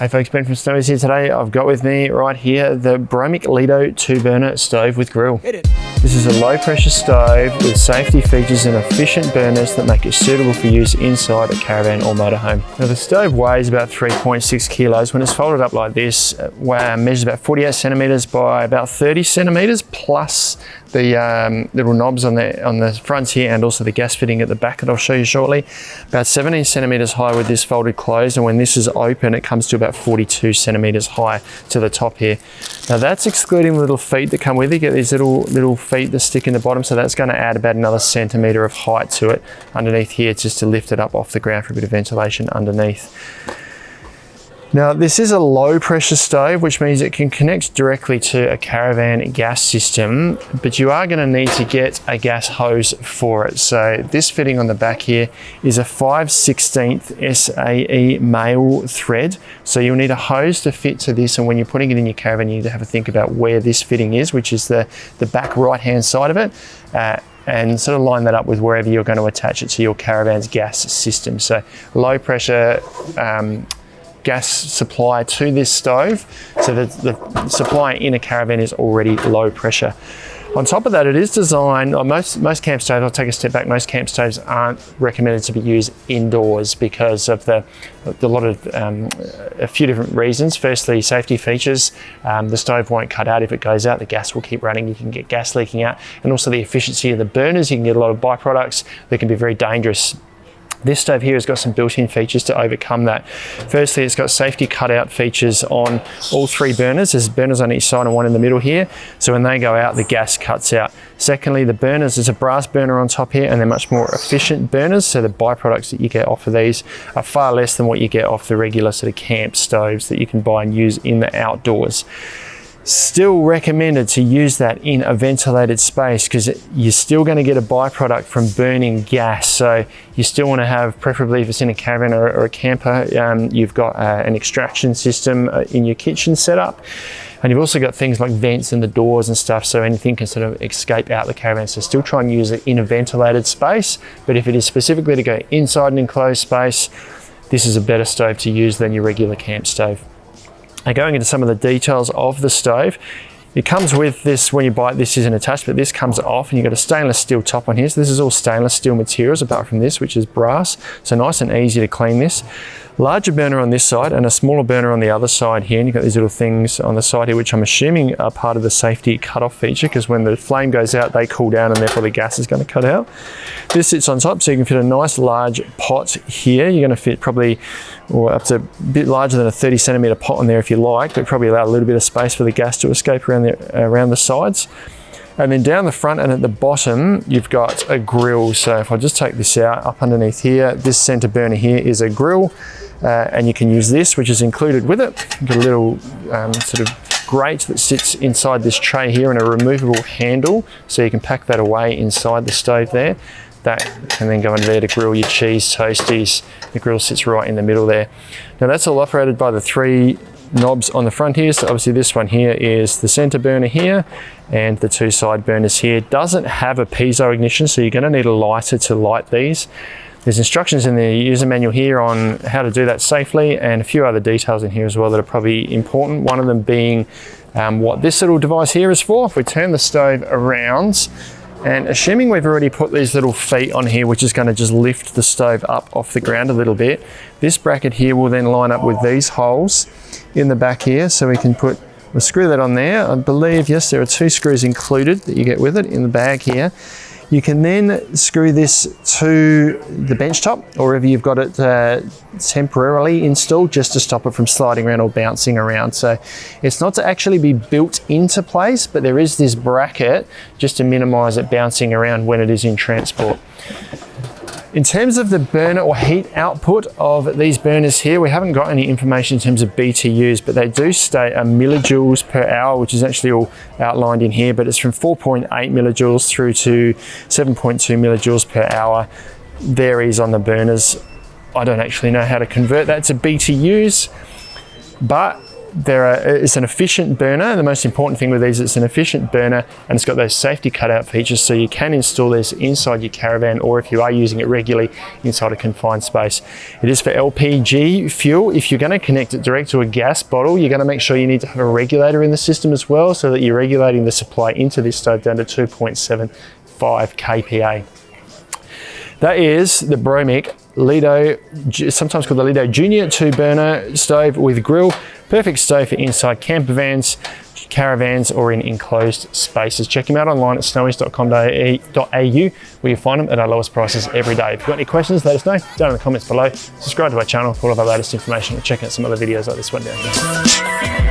Hey folks, Ben from Snowy's here today. I've got with me right here the Bromic Lido 2-burner stove with grill. This is a low pressure stove with safety features and efficient burners that make it suitable for use inside a caravan or motorhome. Now the stove weighs about 3.6 kilos. When it's folded up like this, it measures about 48 centimeters by about 30 centimeters, plus the little knobs on the fronts here and also the gas fitting at the back that I'll show you shortly. About 17 centimeters high with this folded closed, and when this is open it comes to about 42 centimeters high to the top here. Now that's excluding the little feet that come with it. You get these little feet that stick in the bottom, so that's going to add about another centimeter of height to it underneath here, just to lift it up off the ground for a bit of ventilation underneath. Now this is a low pressure stove, which means it can connect directly to a caravan gas system, but you are going to need to get a gas hose for it. So this fitting on the back here is a 5/16 SAE male thread. So you'll need a hose to fit to this, and when you're putting it in your caravan you need to have a think about where this fitting is, which is the back right hand side of it. And sort of line that up with wherever you're going to attach it to your caravan's gas system. So low pressure gas supply to this stove, so that the supply in a caravan is already low pressure. On top of that, it is designed, most camp stoves, I'll take a step back, most camp stoves aren't recommended to be used indoors because of a few different reasons. Firstly, safety features. The stove won't cut out if it goes out, the gas will keep running, you can get gas leaking out, and also the efficiency of the burners, you can get a lot of byproducts that can be very dangerous. This stove here has got some built-in features to overcome that. Firstly, it's got safety cutout features on all three burners. There's burners on each side and one in the middle here. So when they go out, the gas cuts out. Secondly, the burners, there's a brass burner on top here, and they're much more efficient burners. So the byproducts that you get off of these are far less than what you get off the regular sort of camp stoves that you can buy and use in the outdoors. Still recommended to use that in a ventilated space because you're still going to get a byproduct from burning gas. So you still want to have, preferably if it's in a caravan or a camper, you've got an extraction system in your kitchen set up. And you've also got things like vents in the doors and stuff, so anything can sort of escape out the caravan. So still try and use it in a ventilated space. But if it is specifically to go inside an enclosed space, this is a better stove to use than your regular camp stove. Now going into some of the details of the stove, it comes with this, when you buy it, this isn't attached, but this comes off and you've got a stainless steel top on here. So this is all stainless steel materials apart from this, which is brass. So nice and easy to clean this. Larger burner on this side and a smaller burner on the other side here. And you've got these little things on the side here, which I'm assuming are part of the safety cutoff feature, because when the flame goes out, they cool down and therefore the gas is going to cut out. This sits on top, so you can fit a nice large pot here. You're going to fit probably up to a bit larger than a 30 centimeter pot on there if you like, but probably allow a little bit of space for the gas to escape around the sides. And then down the front and at the bottom, you've got a grill. So if I just take this out, up underneath here, this center burner here is a grill. And you can use this, which is included with it. You've got a little sort of grate that sits inside this tray here and a removable handle, so you can pack that away inside the stove there. That can then go in there to grill your cheese toasties. The grill sits right in the middle there. Now that's all operated by the three knobs on the front here. So obviously this one here is the center burner here, and the two side burners here. Doesn't have a piezo ignition, so you're going to need a lighter to light these. There's instructions in the user manual here on how to do that safely, and a few other details in here as well that are probably important. One of them being what this little device here is for. If we turn the stove around, and assuming we've already put these little feet on here, which is going to just lift the stove up off the ground a little bit, this bracket here will then line up with these holes in the back here, so we can we'll screw that on there. I believe, yes, there are 2 screws included that you get with it in the bag here. You can then screw this to the bench top, or wherever you've got it temporarily installed, just to stop it from sliding around or bouncing around. So it's not to actually be built into place, but there is this bracket just to minimize it bouncing around when it is in transport. In terms of the burner or heat output of these burners here, we haven't got any information in terms of BTUs, but they do state a millijoules per hour, which is actually all outlined in here, but it's from 4.8 millijoules through to 7.2 millijoules per hour. Varies on the burners. I don't actually know how to convert that to BTUs, but It's an efficient burner. The most important thing with these, it's an efficient burner, and it's got those safety cutout features, so you can install this inside your caravan, or if you are using it regularly, inside a confined space. It is for LPG fuel. If you're going to connect it direct to a gas bottle, you're going to make sure you need to have a regulator in the system as well, so that you're regulating the supply into this stove down to 2.75 kPa. That is the Bromic Lido, sometimes called the Lido Junior 2-burner stove with grill. Perfect stove for inside camper vans, caravans, or in enclosed spaces. Check them out online at snowies.com.au, where you find them at our lowest prices every day. If you've got any questions, let us know down in the comments below. Subscribe to our channel for all of our latest information, or check out some other videos like this one down here.